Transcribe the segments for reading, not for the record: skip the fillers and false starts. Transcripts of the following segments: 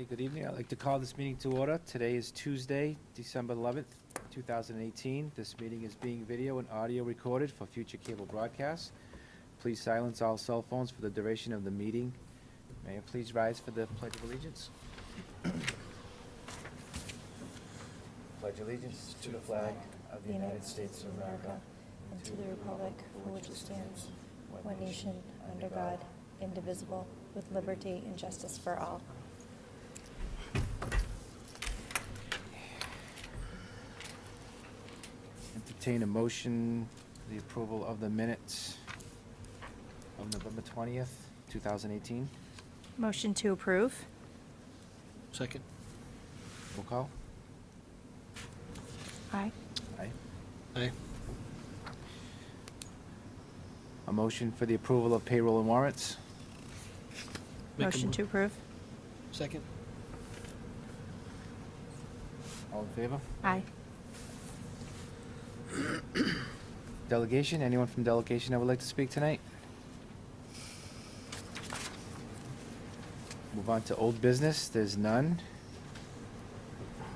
Good evening. I'd like to call this meeting to order. Today is Tuesday, December 11th, 2018. This meeting is being video and audio recorded for future cable broadcasts. Please silence all cell phones for the duration of the meeting. May I please rise for the Pledge of Allegiance? Pledge allegiance to the flag of the United States of America and to the republic for which it stands, one nation, under God, indivisible, with liberty and justice for all. Entertain a motion for the approval of the minutes of November 20th, 2018. Motion to approve. Second. Roll call. Aye. Aye. Aye. A motion for the approval of payroll and warrants. Motion to approve. Second. All in favor? Aye. Delegation, anyone from delegation that would like to speak tonight? Move on to old business, there's none.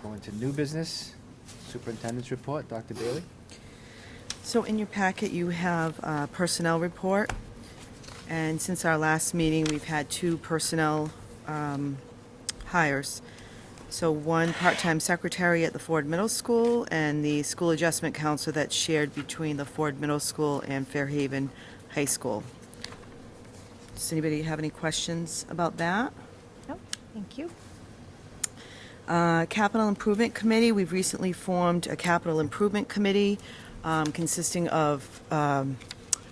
Going to new business, superintendent's report, Dr. Bailey. So in your packet, you have a personnel report. And since our last meeting, we've had two personnel hires. So one part-time secretary at the Ford Middle School and the school adjustment counselor that's shared between the Ford Middle School and Fairhaven High School. Does anybody have any questions about that? No, thank you. Capital Improvement Committee, we've recently formed a Capital Improvement Committee consisting of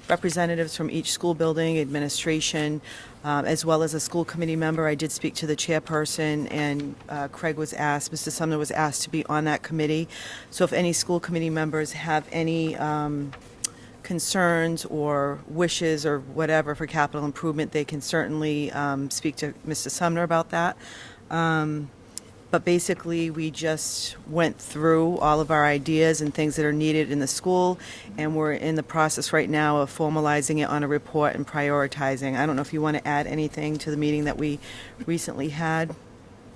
representatives from each school building, administration, as well as a school committee member. I did speak to the chairperson, and Mr. Sumner was asked to be on that committee. So if any school committee members have any concerns or wishes or whatever for capital improvement, they can certainly speak to Mr. Sumner about that. But basically, we just went through all of our ideas and things that are needed in the school, and we're in the process right now of formalizing it on a report and prioritizing. I don't know if you want to add anything to the meeting that we recently had.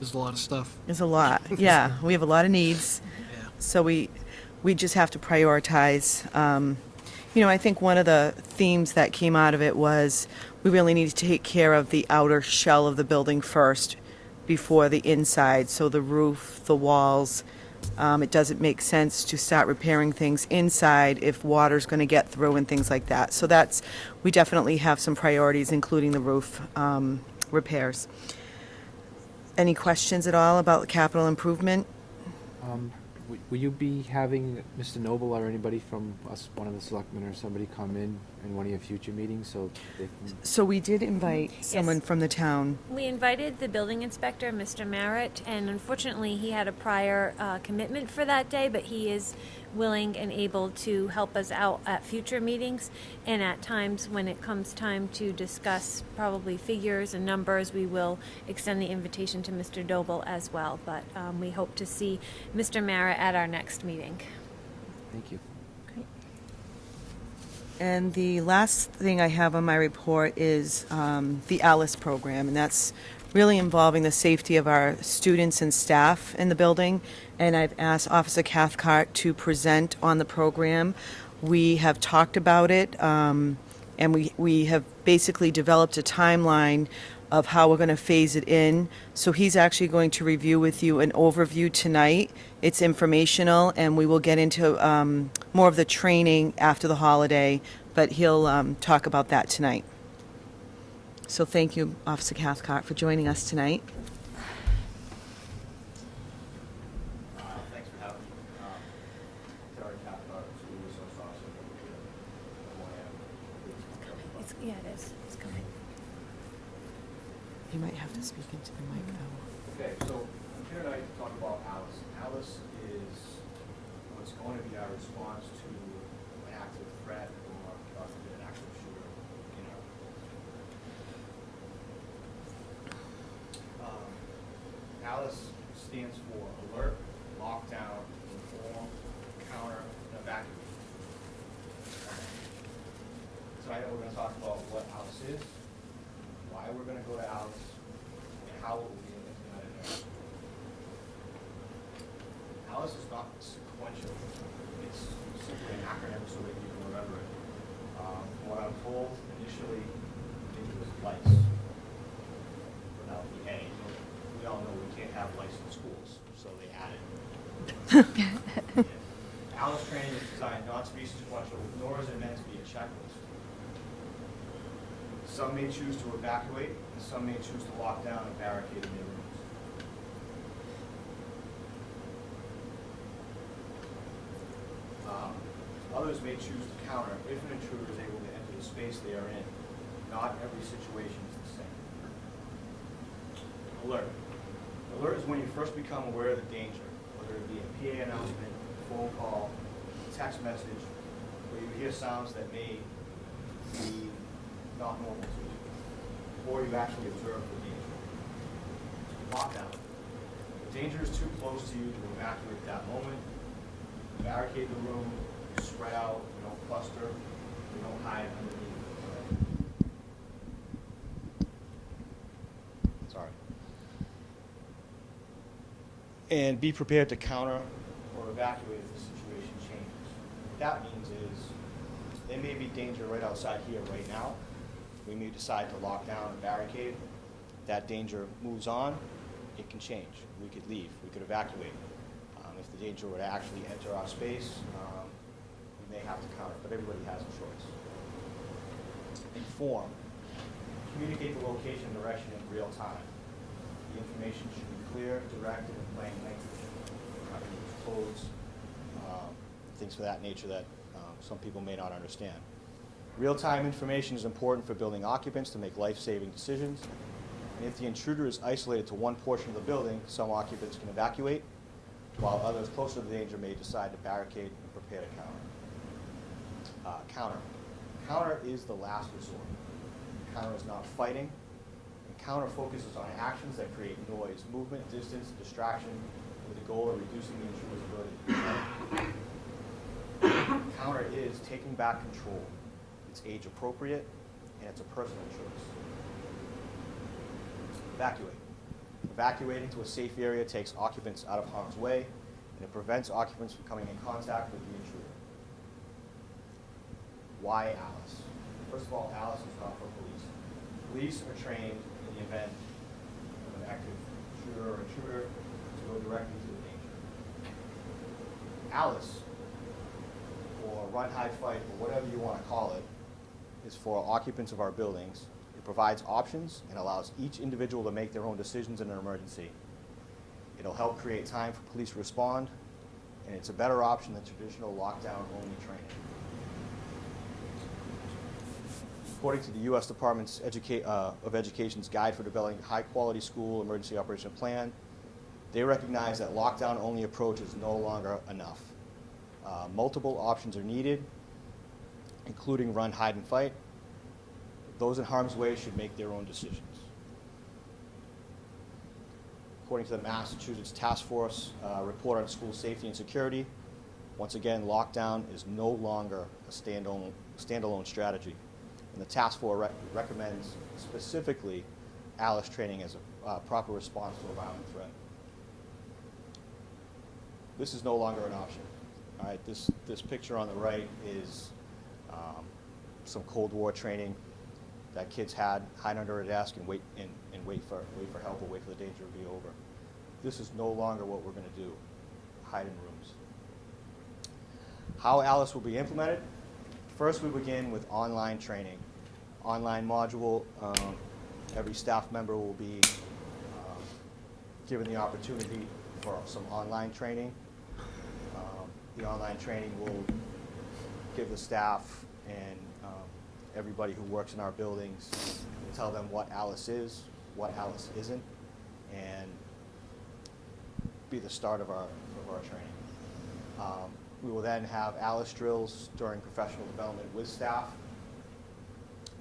There's a lot of stuff. There's a lot. Yeah, we have a lot of needs. Yeah. So we just have to prioritize. I think one of the themes that came out of it was we really need to take care of the outer shell of the building first before the inside, so the roof, the walls. It doesn't make sense to start repairing things inside if water's going to get through and things like that. So we definitely have some priorities, including the roof repairs. Any questions at all about capital improvement? Will you be having Mr. Noble or anybody from us, one of the selectmen or somebody, come in one of your future meetings so they can... So we did invite someone from the town. We invited the building inspector, Mr. Merritt, and unfortunately he had a prior commitment for that day, but he is willing and able to help us out at future meetings, and at times when it comes time to discuss probably figures and numbers, we will extend the invitation to Mr. Doble as well, but we hope to see Mr. Merritt at our next meeting. Thank you. And the last thing I have on my report is the ALICE program, and that's really involving the safety of our students and staff in the building. And I've asked Officer Cathcart to present on the program. We have talked about it, and we have basically developed a timeline of how we're going to phase it in. So he's actually going to review with you an overview tonight. It's informational, and we will get into more of the training after the holiday, but he'll talk about that tonight. So thank you, Officer Cathcart, for joining us tonight. Thanks for having me. Terry Cathcart, School Resource Officer. Yeah, it is. It's coming. You might have to speak into the mic, though. Okay, so I'm here tonight to talk about Alice. Alice is what's going to be our response to an active threat or possibly an active shooter in our Alice stands for alert, lockdown, inform, counter, and evacuate. Tonight we're going to talk about what Alice is, why we're going to go to Alice, and how it will be implemented. Alice is not sequential. It's simply an acronym so that you can remember it. From what I'm told, initially, I think it was lights without the A. We all know we can't have lights in schools, so they added. Alice training is designed not to be sequential, nor is it meant to be a checklist. Some may choose to evacuate, and some may choose to lock down and barricade in their rooms. Others may choose to counter if an intruder is able to enter the space they are in. Not every situation is the same. Alert. Alert is when you first become aware of the danger, whether it be a PA announcement, phone call, text message, or you hear sounds that may be not normal to you, or you actually observe the danger. Lockdown. The danger is too close to you to evacuate at that moment. You barricade the room, you spread out, you don't cluster, you don't hide underneath. Sorry. And be prepared to counter or evacuate if the situation changes. What that means is there may be danger right outside here right now. We may decide to lock down and barricade. That danger moves on, it can change. We could leave, we could evacuate. If the danger were to actually enter our space, we may have to counter, but everybody has a choice. Inform. Communicate the location and direction in real time. The information should be clear, direct, and in plain language. Not going to use codes, things of that nature that some people may not understand. Real-time information is important for building occupants to make life-saving decisions. And if the intruder is isolated to one portion of the building, some occupants can evacuate, while others closer to the danger may decide to barricade and prepare to counter. Counter. Counter is the last resort. Counter is not fighting. And counter focuses on actions that create noise, movement, distance, distraction, with the goal of reducing the intruder's ability to fight. Counter is taking back control. It's age appropriate, and it's a personal choice. Evacuate. Evacuating to a safe area takes occupants out of harm's way, and it prevents occupants from coming in contact with the intruder. Why Alice? First of all, Alice is not for police. Police are trained in the event of an active shooter or intruder to go directly to the danger. Alice, or run, hide, fight, or whatever you want to call it, is for occupants of our buildings. It provides options and allows each individual to make their own decisions in an emergency. It'll help create time for police to respond, and it's a better option than traditional lockdown-only training. According to the U.S. Department of Education's Guide for Developing High-Quality School Emergency Operation Plan, they recognize that lockdown-only approach is no longer enough. Multiple options are needed, including run, hide, and fight. Those in harm's way should make their own decisions. According to the Massachusetts Task Force report on school safety and security, once again, lockdown is no longer a standalone strategy. And the task force recommends specifically Alice training as a proper response to a violent threat. This is no longer an option. All right, this picture on the right is some Cold War training that kids had, hide under a desk and wait for help or wait for the danger to be over. This is no longer what we're going to do, hide in rooms. How Alice will be implemented? First, we begin with online training. Online module Every staff member will be given the opportunity for some online training. The online training will give the staff and everybody who works in our buildings, tell them what ALICE is, what ALICE isn't, and be the start of our training. We will then have ALICE drills during professional development with staff,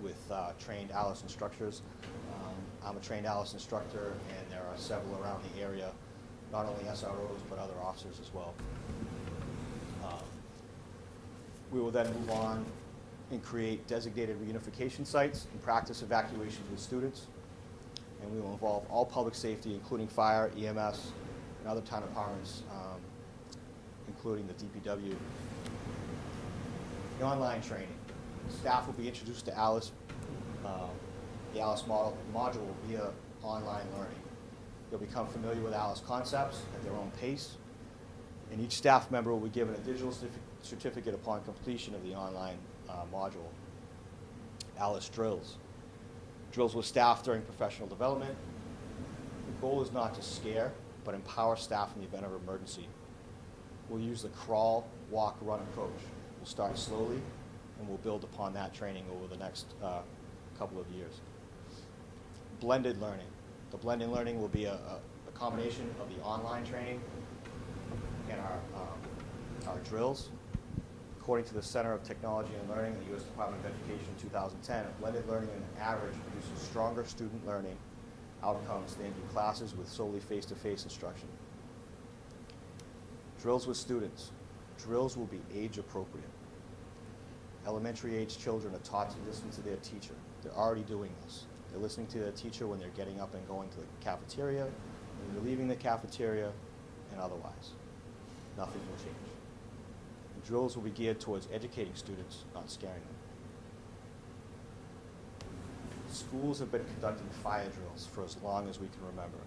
with trained ALICE instructors. I'm a trained ALICE instructor, and there are several around the area, not only SROs, but other officers as well. We will then move on and create designated reunification sites and practice evacuations with students. And we will involve all public safety, including fire, EMS, and other town departments, including the DPW. The online training. Staff will be introduced to ALICE. The ALICE module will be online learning. They'll become familiar with ALICE concepts at their own pace, and each staff member will be given a digital certificate upon completion of the online module. ALICE drills. Drills with staff during professional development. The goal is not to scare, but empower staff in the event of emergency. We'll use the crawl, walk, run approach. We'll start slowly, and we'll build upon that training over the next couple of years. Blended learning. The blended learning will be a combination of the online training and our drills. According to the Center of Technology and Learning, the U.S. Department of Education in 2010, blended learning on average produces stronger student learning outcomes than do classes with solely face-to-face instruction. Drills with students. Drills will be age appropriate. Elementary age children are taught to listen to their teacher. They're already doing this. They're listening to their teacher when they're getting up and going to the cafeteria, when they're leaving the cafeteria, and otherwise. Nothing will change. The drills will be geared towards educating students, not scaring them. Schools have been conducting fire drills for as long as we can remember.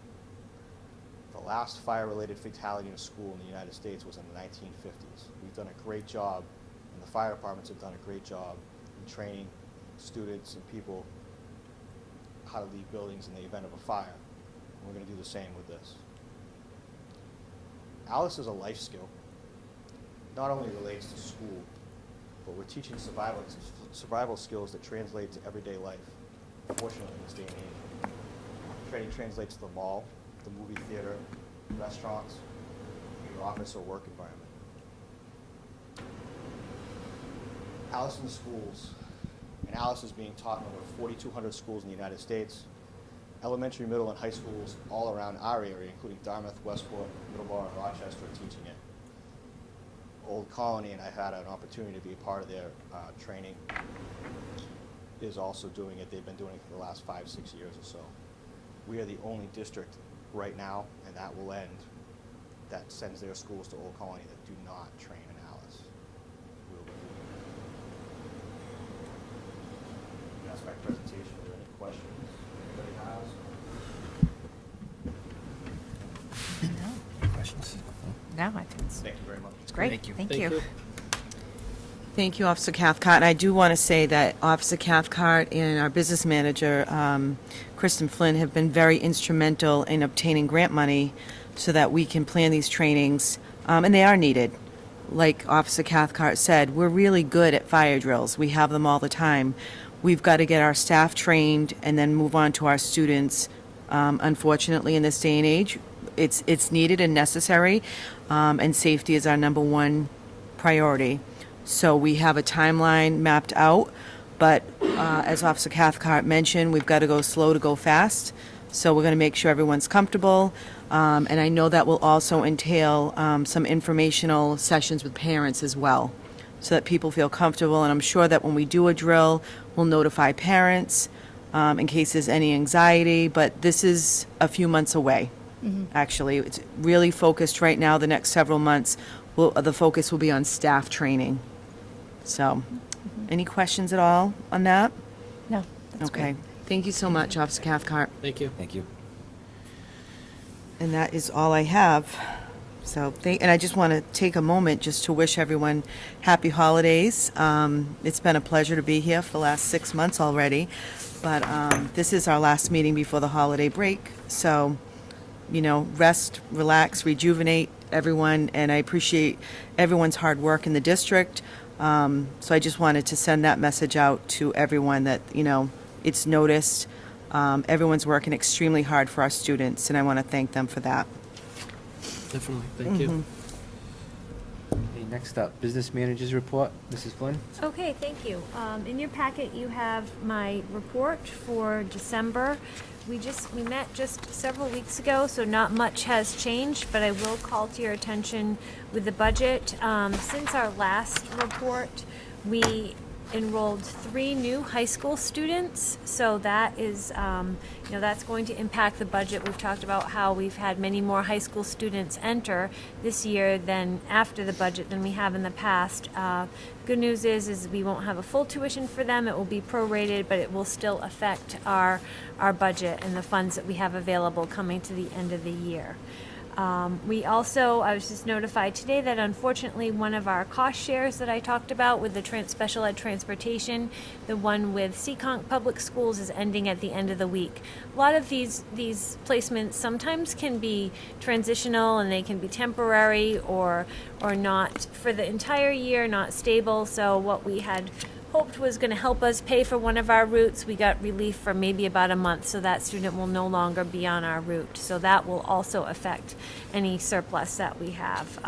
The last fire-related fatality in a school in the United States was in the 1950s. We've done a great job, and the fire departments have done a great job in training students and people how to leave buildings in the event of a fire. And we're going to do the same with this. ALICE is a life skill. It not only relates to school, but we're teaching survival skills that translate to everyday life, unfortunately in this day and age. Training translates to the mall, the movie theater, restaurants, your office or work environment. ALICE in the schools. And ALICE is being taught in over 4,200 schools in the United States. Elementary, middle, and high schools all around our area, including Dartmouth, Westport, Middleborough, and Rochester, are teaching it. Old Colony, and I had an opportunity to be a part of their training, is also doing it. They've been doing it for the last 5-6 years or so. We are the only district right now, and that will end, that sends their schools to Old Colony that do not train in ALICE. We'll be doing it. That's my presentation. Are there any questions anybody has? Any questions? No, I think it's Thank you very much. great. Thank you. Thank Thank you. you. Thank you, Officer Cathcart. And I do want to say that Officer Cathcart and our business manager, Kristen Flynn, have been very instrumental in obtaining grant money so that we can plan these trainings, and they are needed. Like Officer Cathcart said, we're really good at fire drills. We have them all the time. We've got to get our staff trained and then move on to our students. Unfortunately, in this day and age, it's needed and necessary, and safety is our number one priority. So we have a timeline mapped out, but as Officer Cathcart mentioned, we've got to go slow to go fast. So we're going to make sure everyone's comfortable, and I know that will also entail some informational sessions with parents as well, so that people feel comfortable. And I'm sure that when we do a drill, we'll notify parents in case there's any anxiety, but this is a few months away. Actually, it's really focused right now. The next several months, the focus will be on staff training. So, any questions at all on that? No, that's Okay. great. Thank you so much, Officer Cathcart. Thank you. Thank you. And that is all I have. So, and I just want to take a moment just to wish everyone happy holidays. It's been a pleasure to be here for the last 6 months already, but this is our last meeting before the holiday break. So, rest, relax, rejuvenate everyone, and I appreciate everyone's hard work in the district. So I just wanted to send that message out to everyone that, it's noticed. Everyone's working extremely hard for our students, and I want to thank them for that. Definitely, thank you. Okay, next up, business managers report. Mrs. Flynn? Okay, thank you. In your packet, you have my report for December. We met just several weeks ago, so not much has changed, but I will call to your attention with the budget. Since our last report, we enrolled 3 new high school students, so that is, that's going to impact the budget. We've talked about how we've had many more high school students enter this year than after the budget than we have in the past. Good news is we won't have a full tuition for them. It will be prorated, but it will still affect our budget and the funds that we have available coming to the end of the year. I was just notified today that unfortunately one of our cost shares that I talked about with the special ed transportation, the one with Seekonk Public Schools, is ending at the end of the week. A lot of these placements sometimes can be transitional and they can be temporary or not for the entire year, not stable. So what we had hoped was going to help us pay for one of our routes, we got relief for maybe about a month, so that student will no longer be on our route. So that will also affect any surplus that we have.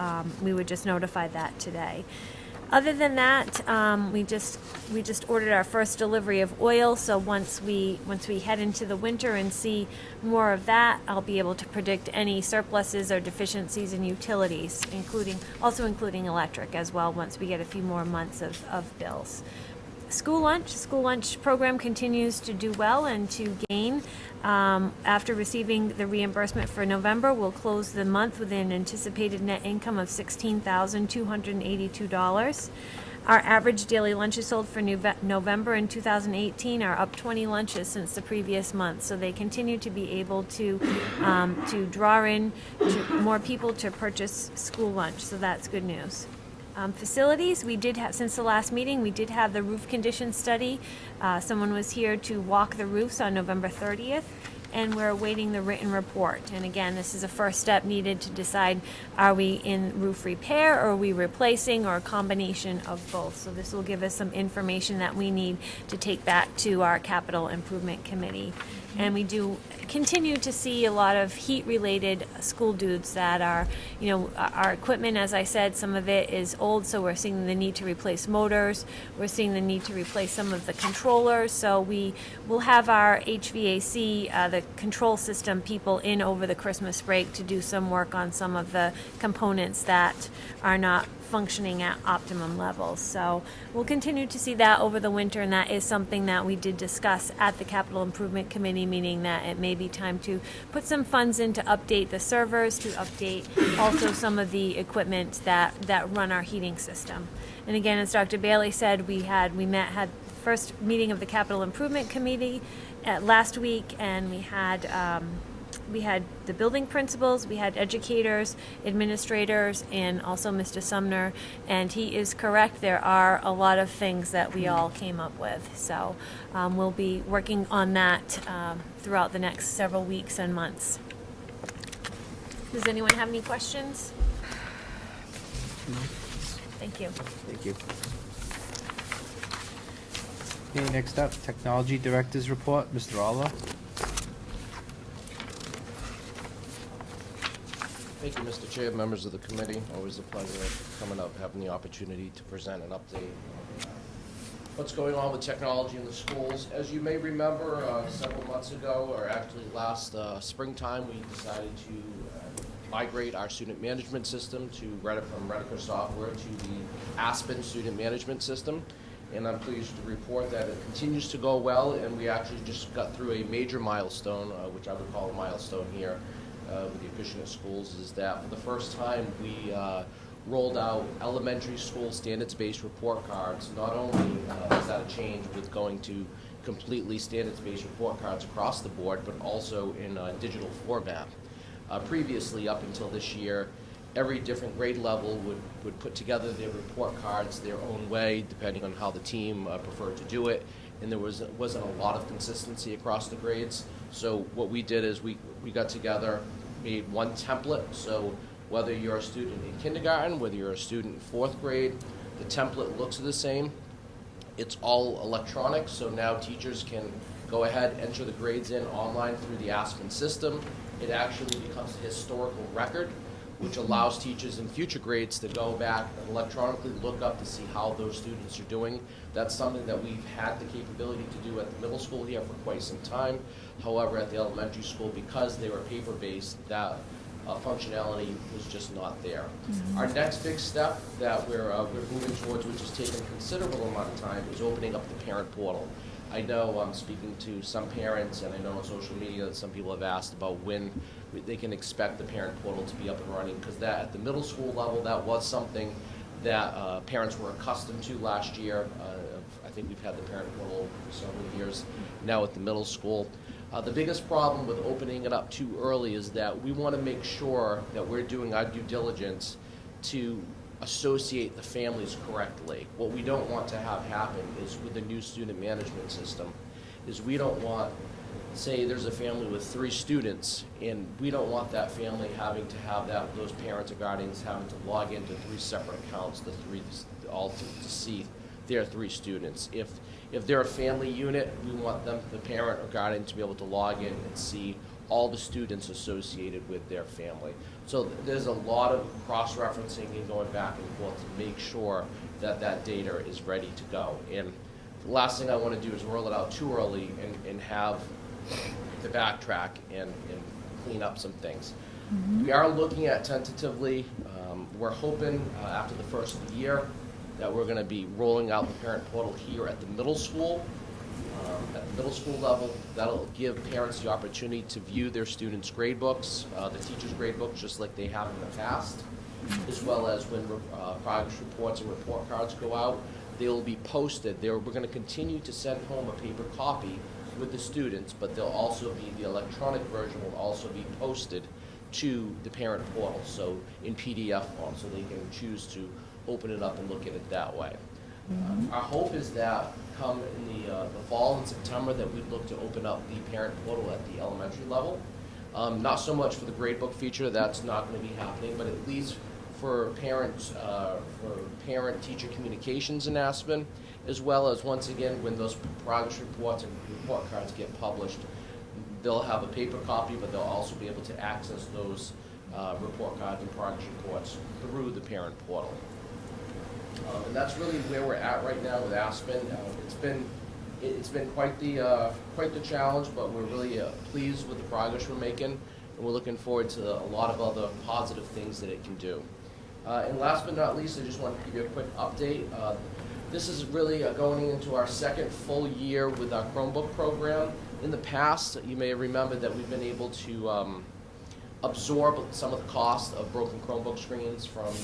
We were just notified that today. Other than that, we just ordered our first delivery of oil. So once we head into the winter and see more of that, I'll be able to predict any surpluses or deficiencies in utilities, including electric as well. Once we get a few more months of bills. School lunch program continues to do well and to gain. After receiving the reimbursement for November, we'll close the month with an anticipated net income of $16,282. Our average daily lunches sold for November in 2018 are up 20 lunches since the previous month, so they continue to be able to draw in more people to purchase school lunch, so that's good news. Facilities, we did have, since the last meeting, we did have the roof condition study. Someone was here to walk the roofs on November 30th, and we're awaiting the written report. And again, this is a first step needed to decide, are we in roof repair, or are we replacing, or a combination of both? So this will give us some information that we need to take back to our capital improvement committee. And we do continue to see a lot of heat-related school dudes that are, our equipment, as I said, some of it is old, so we're seeing the need to replace motors. We're seeing the need to replace some of the controllers. So we will have our HVAC, the control system people in over the Christmas break to do some work on some of the components that are not functioning at optimum levels. So we'll continue to see that over the winter, and that is something that we did discuss at the Capital Improvement Committee meeting, that it may be time to put some funds in to update the servers, to update also some of the equipment that run our heating system. And again, as Dr. Bailey said, we had first meeting of the Capital Improvement Committee last week, and we had the building principals, we had educators, administrators, and also Mr. Sumner, and he is correct. There are a lot of things that we all came up with. So we'll be working on that throughout the next several weeks and months. Does anyone have any questions? No. Thank you. Thank you. Okay, next up, Technology Director's Report, Mr. Allah. Thank you, Mr. Chair, members of the committee. Always a pleasure coming up, having the opportunity to present an update on what's going on with technology in the schools. As you may remember, several months ago, or actually last springtime, we decided to migrate our student management system from Rediker software to the Aspen student management system. And I'm pleased to report that it continues to go well, and we actually just got through a major milestone, which I would call a milestone here, with the Acushnet schools, is that for the first time we rolled out elementary school standards-based report cards. Not only is that a change with going to completely standards-based report cards across the board, but also in digital format. Previously, up until this year, every different grade level would put together their report cards their own way, depending on how the team preferred to do it. And there wasn't a lot of consistency across the grades. So what we did is we got together, made one template. So whether you're a student in kindergarten, whether you're a student in 4th grade, the template looks the same. It's all electronic, so now teachers can go ahead, enter the grades in online through the Aspen system. It actually becomes a historical record, which allows teachers in future grades to go back and electronically look up to see how those students are doing. That's something that we've had the capability to do at the middle school here for quite some time. However, at the elementary school, because they were paper-based, that functionality was just not there. Our next big step that we're moving towards, which has taken a considerable amount of time, is opening up the parent portal. I know I'm speaking to some parents, and I know on social media that some people have asked about when they can expect the parent portal to be up and running, because that at the middle school level, that was something that parents were accustomed to last year. I think we've had the parent portal for several years now at the middle school. The biggest problem with opening it up too early is that we want to make sure that we're doing our due diligence to associate the families correctly. What we don't want to have happen is with the new student management system is we don't want, say there's a family with 3 students, and we don't want that family having to have those parents or guardians having to log into 3 separate accounts, all to see their 3 students. If they're a family unit, we want them, the parent or guardian, to be able to log in and see all the students associated with their family. So there's a lot of cross-referencing and going back and forth to make sure that that data is ready to go. And the last thing I want to do is roll it out too early and have to backtrack and clean up some things. We are looking at tentatively, we're hoping after the first of the year that we're going to be rolling out the parent portal here at the middle school. At the middle school level, that'll give parents the opportunity to view their students' grade books, the teachers' grade books, just like they have in the past, as well as when progress reports and report cards go out, they'll be posted. We're going to continue to send home a paper copy with the students, but they'll also be, the electronic version will also be posted to the parent portal, so in PDF form, so they can choose to open it up and look at it that way. Our hope is that come in the fall in September that we'd look to open up the parent portal at the elementary level. Not so much for the gradebook feature, that's not going to be happening, but at least for parents, for parent-teacher communications in Aspen, as well as, once again, when those progress reports and report cards get published, they'll have a paper copy, but they'll also be able to access those report cards and progress reports through the parent portal. And that's really where we're at right now with Aspen. It's been quite the challenge, but we're really pleased with the progress we're making, and we're looking forward to a lot of other positive things that it can do. And last but not least, I just wanted to give you a quick update. This is really going into our second full year with our Chromebook program. In the past, you may remember that we've been able to absorb some of the cost of broken Chromebook screens from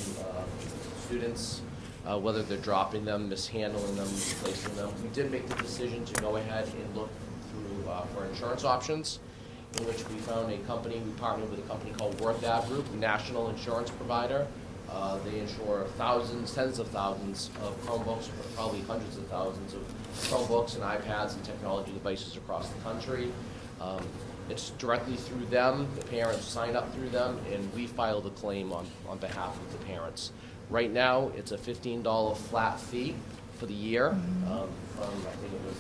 students, whether they're dropping them, mishandling them, misplacing them. We did make the decision to go ahead and look through for insurance options, in which we found a company, we partnered with a company called Worth Ad Group, a national insurance provider. They insure thousands, tens of thousands of Chromebooks, probably hundreds of thousands of Chromebooks and iPads and technology devices across the country. It's directly through them, the parents sign up through them, and we file the claim on behalf of the parents. Right now, it's a $15 flat fee for the year. From, I think it was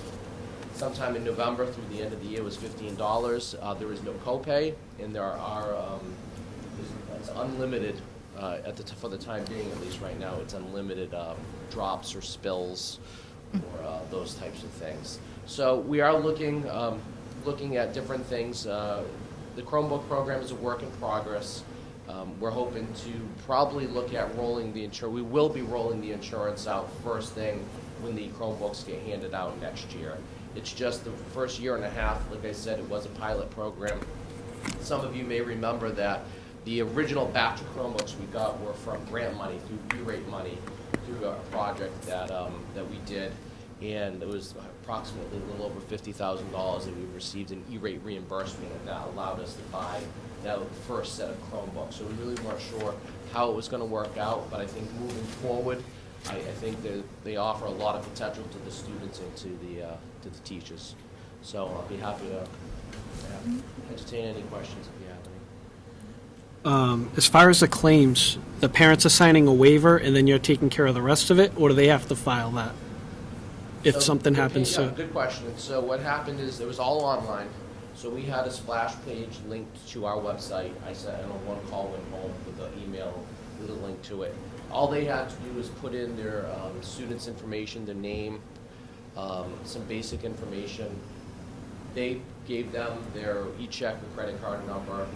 sometime in November through the end of the year was $15. There is no copay, and there are it's unlimited for the time being, at least right now. It's unlimited drops or spills or those types of things. So we are looking at different things. The Chromebook program is a work in progress. We're hoping to probably look at rolling the insurance. We will be rolling the insurance out first thing when the Chromebooks get handed out next year. It's just the first year and a half, like I said, it was a pilot program. Some of you may remember that the original batch of Chromebooks we got were from grant money, through E-rate money, through a project that we did. And it was approximately a little over $50,000 that we received in E-rate reimbursement, and that allowed us to buy that first set of Chromebooks. So we really weren't sure how it was going to work out, but I think moving forward, I think they offer a lot of potential to the students and to the teachers. So I'll be happy to entertain any questions if you have any. As far as the claims, the parents are signing a waiver and then you're taking care of the rest of it, or do they have to file that? If So, something good- happens yeah, to, good question. So what happened is it was all online. So we had a splash page linked to our website. I sent in a one call went home with the email with a link to it. All they had to do was put in their students' information, their name, some basic information. They gave them their e-check or credit card number.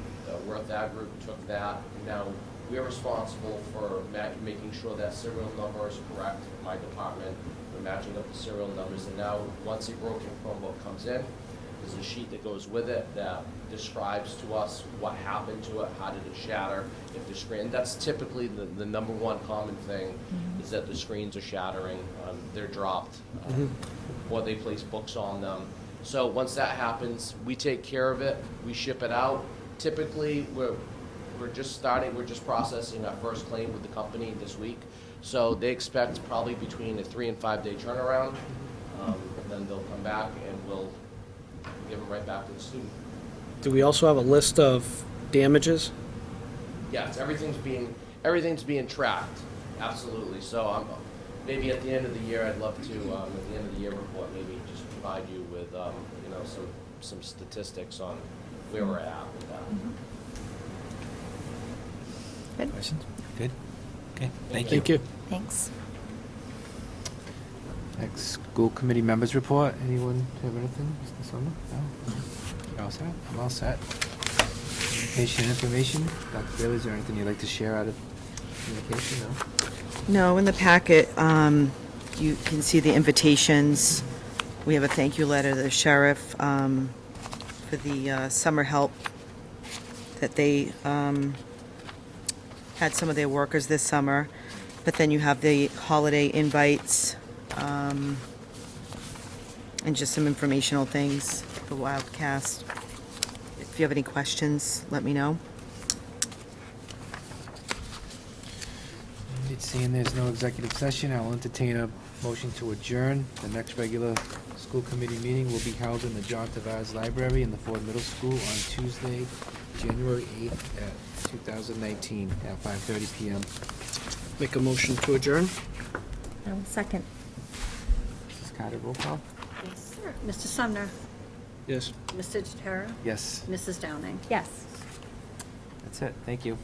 We're at that group, took that. Now, we're responsible for making sure that serial number is correct in my department. We're matching up the serial numbers. And now, once a broken Chromebook comes in, there's a sheet that goes with it that describes to us what happened to it, how did it shatter, if the screen, that's typically the number one common thing, is that the screens are shattering, they're dropped, or they place books on them. So once that happens, we take care of it, we ship it out. Typically, we're just processing our first claim with the company this week. So they expect probably between a 3 and 5 day turnaround, and then they'll come back and we'll give them right back to the student. do we also have a list of damages? Yes, everything's being tracked, absolutely. So maybe at the end of the year, I'd love to, at the end of the year report, maybe just provide you with, some statistics on where we're at with that. Good. Questions? Good? Okay, thank you. Thank you. Thanks. Next, school committee members report. Anyone have anything, Mr. Sumner? No? You're all set? I'm all set. Communication and information. Dr. Bailey, is there anything you'd like to share out of communication? No? No, in the packet, you can see the invitations. We have a thank you letter to the sheriff for the summer help that they had some of their workers this summer. But then you have the holiday invites and just some informational things, the Wildcast. If you have any questions, let me know. Seeing there's no executive session, I'll entertain a motion to adjourn. The next regular school committee meeting will be held in the John Tavares Library in the Ford Middle School on Tuesday, January 8th at 2019 at 5:30 p.m. Make a motion to adjourn? Second. Mrs. Carter, roll call? Yes, sir. Mr. Sumner? Yes. Mr. Deterra? Yes, Mrs. Downing? Yes. that's it. Thank you.